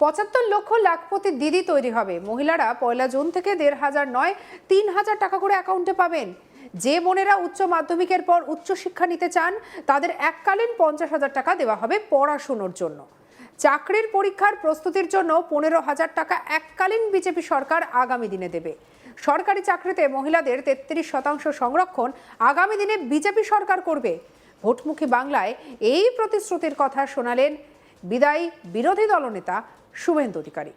৭৫ লক্ষ লাখপতি দিদি তৈরি হবে। মহিলারা ১ জুন থেকে ১,৫০০ নয় ৩,০০০ টাকা করে অ্যাকাউন্টে পাবেন। যে বোনেরা উচ্চ মাধ্যমিকের পর উচ্চশিক্ষা নিতে চান তাদের এককালীন ৫০,০০০ টাকা দেওয়া হবে পড়াশোনার জন্য। চাকরির পরীক্ষার প্রস্তুতির জন্য ১৫,০০০ টাকা এককালীন বিজেপি সরকার আগামী দিনে দেবে। সরকারি চাকরিতে মহিলাদের ৩৩% সংরক্ষণ আগামী দিনে বিজেপি সরকার করবে। ভোটমুখী বাংলায় এই প্রতিশ্রুতির কথা শোনালেন বিদায়ী বিরোধী দলনেতা শুভেন্দু অধিকারী।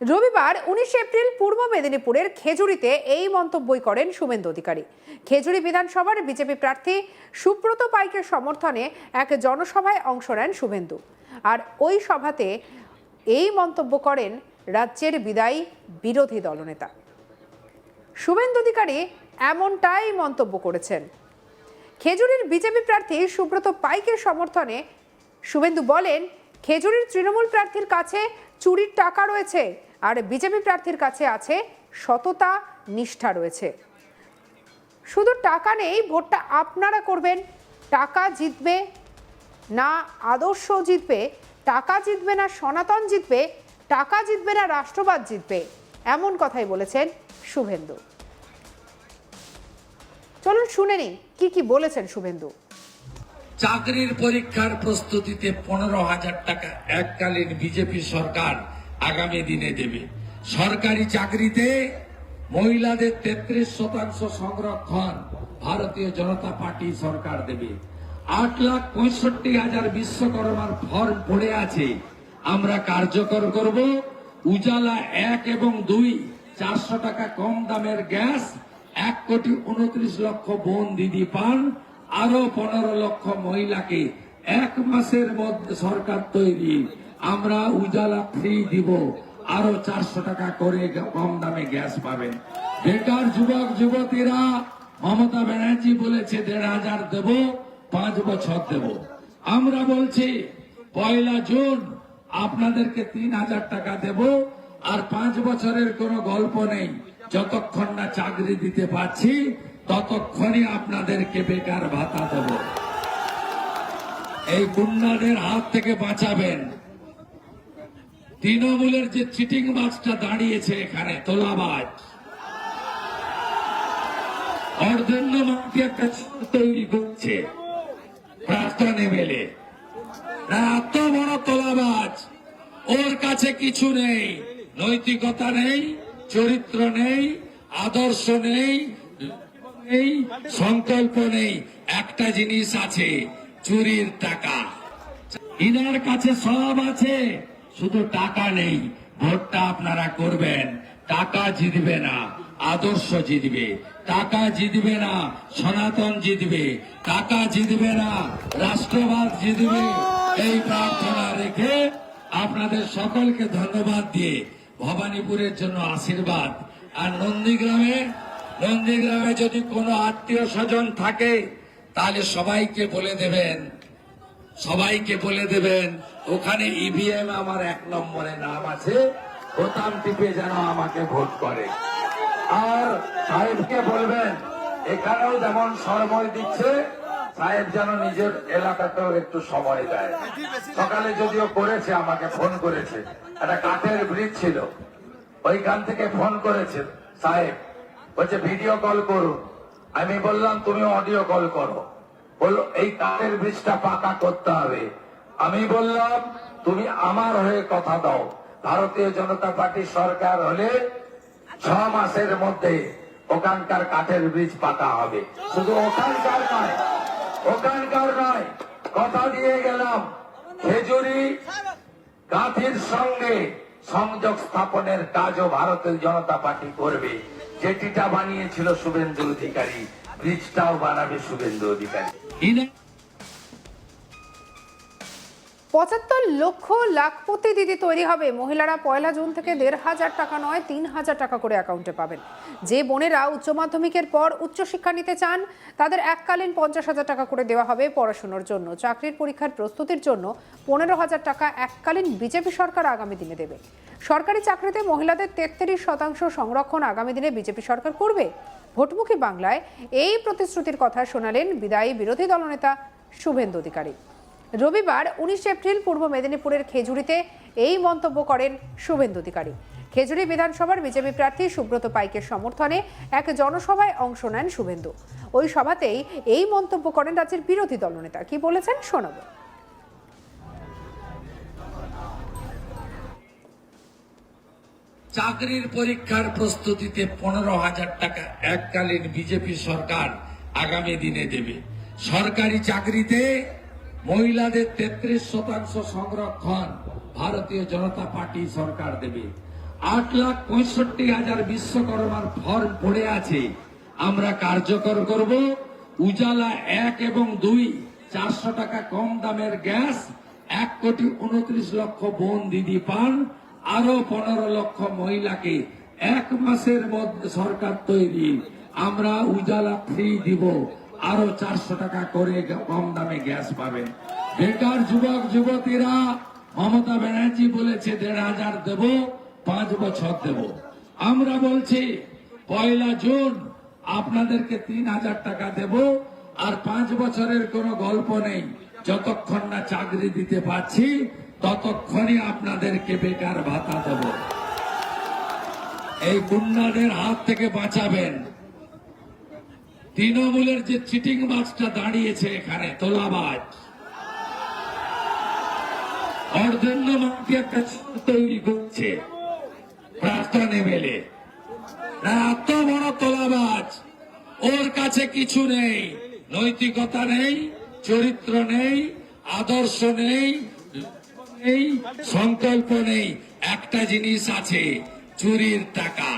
রবিবার ১৯ এপ্রিল পূর্ব মেদিনীপুরের খেজুরিতে এই মন্তব্যই করেন শুভেন্দু অধিকারী। খেজুরি বিধানসভার বিজেপি প্রার্থী সুব্রত পাইকের সমর্থনে এক জনসভায় অংশ নেন শুভেন্দু। আর ওই সভাতে এই মন্তব্য করেন রাজ্যের বিদায়ী বিরোধী দলনেতা শুভেন্দু অধিকারী। এমনটাই মন্তব্য করেছেন। খেজুরির বিজেপি প্রার্থী সুব্রত পাইকের সমর্থনে শুভেন্দু বলেন, খেজুরির তৃণমূল প্রার্থীর কাছে চুরির টাকা রয়েছে আর বিজেপি প্রার্থীর কাছে আছে সততা, নিষ্ঠা রয়েছে। শুধু টাকা নেই, ভোটটা আপনারা করবেন। টাকা জিতবে না, আদর্শ জিতবে। টাকা জিতবে না, সনাতন জিতবে। টাকা জিতবে না, রাষ্ট্রবাদ জিতবে। এমন কথাই বলেছেন শুভেন্দু। চলুন শুনে নিন কি বলেছেন শুভেন্দু। চাকরির পরীক্ষার প্রস্তুতিতে ১৫,০০০ টাকা এককালীন বিজেপি সরকার আগামী দিনে দেবে। সরকারি চাকরিতে মহিলাদের ৩৩% সংরক্ষণ ভারতীয় জনতা পার্টি সরকার দেবে। ৮,৬৫,০০০ বিশ্বকর্মার ফর্ম পড়ে আছে, আমরা কার্যকর করব। উজালা ১ এবং ২ ৪০০ টাকা কম দামের গ্যাস, ১,২৯,০০,০০০ বোন দিদি পান। আরো ১৫ লক্ষ মহিলাকে ১ মাসের মধ্যে সরকার তৈরি, আমরা উজালা ফ্রি দিব। আরো ৪০০ টাকা করে কম দামে গ্যাস পাবেন। বেকার যুবক যুবতীরা, মমতা ব্যানার্জি বলেছে ১,৫০০ দেব, ৫ বছর দেব। আমরা বলছি ১ জুন আপনাদেরকে ৩,০০০ টাকা দেব, আর ৫ বছরের কোনো গল্প নেই। যতক্ষণ না চাকরি দিতে পারছি ততক্ষণই আপনাদেরকে বেকার ভাতা দেব। এই গুন্ডাদের হাত থেকে বাঁচাবেন। তৃণমূলের যে চিটিং বাজটা দাঁড়িয়েছে এখানে, তোলাবাজ, ওর জন্য মাকে একটা তৈরি করছে প্রাক্তন এমএলএ। এত বড় তোলাবাজ, ওর কাছে কিছু নেই, নৈতিকতা নেই, চরিত্র নেই, আদর্শ নেই, নেই, সংকল্প নেই। একটা জিনিস আছে, চুরির টাকা। ইনার কাছে সব আছে, শুধু টাকা নেই। ভোটটা আপনারা করবেন, টাকা জিতবে না, আদর্শ জিতবে। টাকা জিতবে না, সনাতন জিতবে। টাকা জিতবে না, রাষ্ট্রবাদ জিতবে। এই প্রার্থনা রেখে আপনাদের সকলকে ধন্যবাদ দিয়ে ভবানীপুরের জন্য আশীর্বাদ। আর নন্দীগ্রামে যদি কোনো আত্মীয় স্বজন থাকে তাহলে সবাইকে বলে দেবেন ওখানে ইভিএম আমার ১ নম্বরে নাম আছে, বোতাম টিপে যেন আমাকে ভোট করে। আর সাহেবকে বলবেন এখানেও যেমন সময় দিচ্ছে, সাহেব যেন নিজের এলাকাতেও একটু সময় দেয়। সকালে যদিও করেছে, আমাকে ফোন করেছে, একটা কাঠের ব্রিজ ছিল, ওইখান থেকে ফোন করেছে সাহেব, বলছে ভিডিও কল করুন। আমি বললাম তুমি অডিও কল করো। বললো এই কাঠের ব্রিজটা পাকা করতে হবে। আমি বললাম তুমি আমার হয়ে কথা দাও, ভারতীয় জনতা পার্টি সরকার হলে ৬ মাসের মধ্যে ওখানকার কাঠের ব্রিজ পাকা হবে। শুধু ওখানকার নয়, কথা দিয়ে গেলাম খেজুরি গাঁথির সঙ্গে সংযোগ স্থাপনের কাজও ভারতীয় জনতা পার্টি করবে। যেটিটা বানিয়েছিল শুভেন্দু অধিকারী, ব্রিজটাও বানাবে শুভেন্দু অধিকারী। ৭৫ লক্ষ লাখপতি দিদি তৈরি হবে। মহিলারা ১ জুন থেকে ১,৫০০ টাকা নয় ৩,০০০ টাকা করে অ্যাকাউন্টে পাবেন। যে বোনেরা উচ্চ মাধ্যমিকের পর উচ্চশিক্ষা নিতে চান তাদের এককালীন ৫০,০০০ টাকা করে দেওয়া হবে পড়াশোনার জন্য। চাকরির পরীক্ষার প্রস্তুতির জন্য ১৫,০০০ টাকা এককালীন বিজেপি সরকার আগামী দিনে দেবে। সরকারি চাকরিতে মহিলাদের ৩৩% সংরক্ষণ আগামী দিনে বিজেপি সরকার করবে। ভোটমুখী বাংলায় এই প্রতিশ্রুতির কথা শোনালেন বিদায়ী বিরোধী দলনেতা শুভেন্দু অধিকারী। রবিবার 19 এপ্রিল পূর্ব মেদিনীপুরের খেজুরিতে এই মন্তব্য করেন শুভেন্দু অধিকারী। খেজুরি বিধানসভার বিজেপি প্রার্থী সুব্রত পাইকের সমর্থনে এক জনসভায় অংশ নেন শুভেন্দু। ওই সভাতেই এই মন্তব্য করেন রাজ্যের বিরোধী দলনেতা। কি বলেছেন শোনাবো। চাকরির পরীক্ষার প্রস্তুতিতে 15,000 টাকা এককালীন বিজেপি সরকার আগামী দিনে দেবে। সরকারি চাকরিতে মহিলাদের 33% সংরক্ষণ ভারতীয় জনতা পার্টি সরকার দেবে। 8,65,000 বিশ্বকর্মার ফর্ম পড়ে আছে, আমরা কার্যকর করব। উজালা 1 এবং 2 400 টাকা কম দামের গ্যাস, 1,29,00,000 বোন দিদি পান, আরো 15 লক্ষ মহিলাকে 1 মাসের মধ্যে সরকার তৈরি, আমরা উজালা ফ্রি দিব, আরো 400 টাকা করে কম দামে গ্যাস পাবেন। বেকার যুবক যুবতীরা, মমতা ব্যানার্জি বলেছে 1,500 দেব, 5 বছর দেব। আমরা বলছি 1 জুন আপনাদেরকে 3,000 টাকা দেব, আর 5 বছরের কোনো গল্প নেই। যতক্ষণ না চাকরি দিতে পারছি ততক্ষণই আপনাদেরকে বেকার ভাতা দেব। এই গুন্ডাদের হাত থেকে বাঁচাবেন। তৃণমূলের যে চিটিং বাজটা দাঁড়িয়েছে এখানে, তোলাবাজ, ওর জন্য মাটি একটা তৈরি করছে প্রাক্তন এমএলএ। এত বড় তোলাবাজ, ওর কাছে কিছু নেই, নৈতিকতা নেই, চরিত্র নেই, আদর্শ নেই, সংকল্প নেই। একটা জিনিস আছে, চুরির টাকা।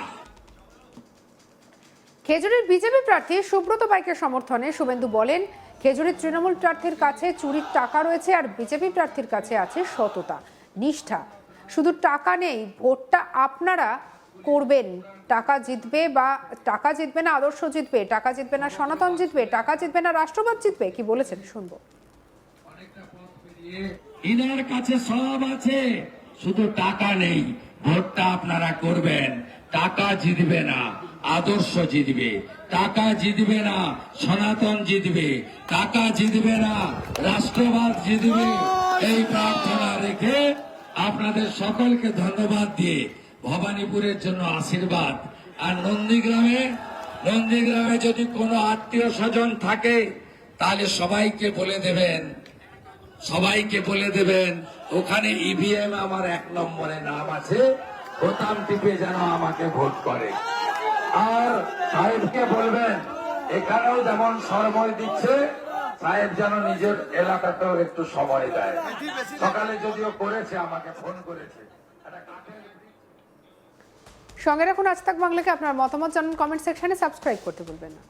খেজুরির বিজেপি প্রার্থী সুব্রত পাইকের সমর্থনে শুভেন্দু বলেন, খেজুরির তৃণমূল প্রার্থীর কাছে চুরির টাকা রয়েছে, আর বিজেপি প্রার্থীর কাছে আছে সততা, নিষ্ঠা। শুধু টাকা নেই, ভোটটা আপনারা করবেন। টাকা জিতবে, বা টাকা জিতবে না আদর্শ জিতবে, টাকা জিতবে না সনাতন জিতবে, টাকা জিতবে না রাষ্ট্রবাদ জিতবে। কি বলেছেন শুনবো। ইনার কাছে সব আছে, শুধু টাকা নেই। ভোটটা আপনারা করবেন, টাকা জিতবে না আদর্শ জিতবে, টাকা জিতবে না সনাতন জিতবে, টাকা জিতবে না রাষ্ট্রবাদ জিতবে। এই প্রার্থনা রেখে আপনাদের সকলকে ধন্যবাদ দিয়ে ভবানীপুরের জন্য আশীর্বাদ। আর নন্দীগ্রামে যদি কোনো আত্মীয় স্বজন থাকে তাহলে সবাইকে বলে দেবেন ওখানে ইভিএম আমার 1 নম্বরে নাম আছে, বোতাম টিপে যেন আমাকে ভোট করে। আর সাহেবকে বলবেন এখানেও যেমন সময় দিচ্ছে, সাহেব যেন নিজের এলাকাতেও একটু সময় দেয়। সকালে যদিও করেছে, আমাকে ফোন করেছে। সঙ্গে রাখুন আজ তাক বাংলাকে। আপনার মতামত জানান কমেন্ট সেকশনে, সাবস্ক্রাইব করতে ভুলবেন না।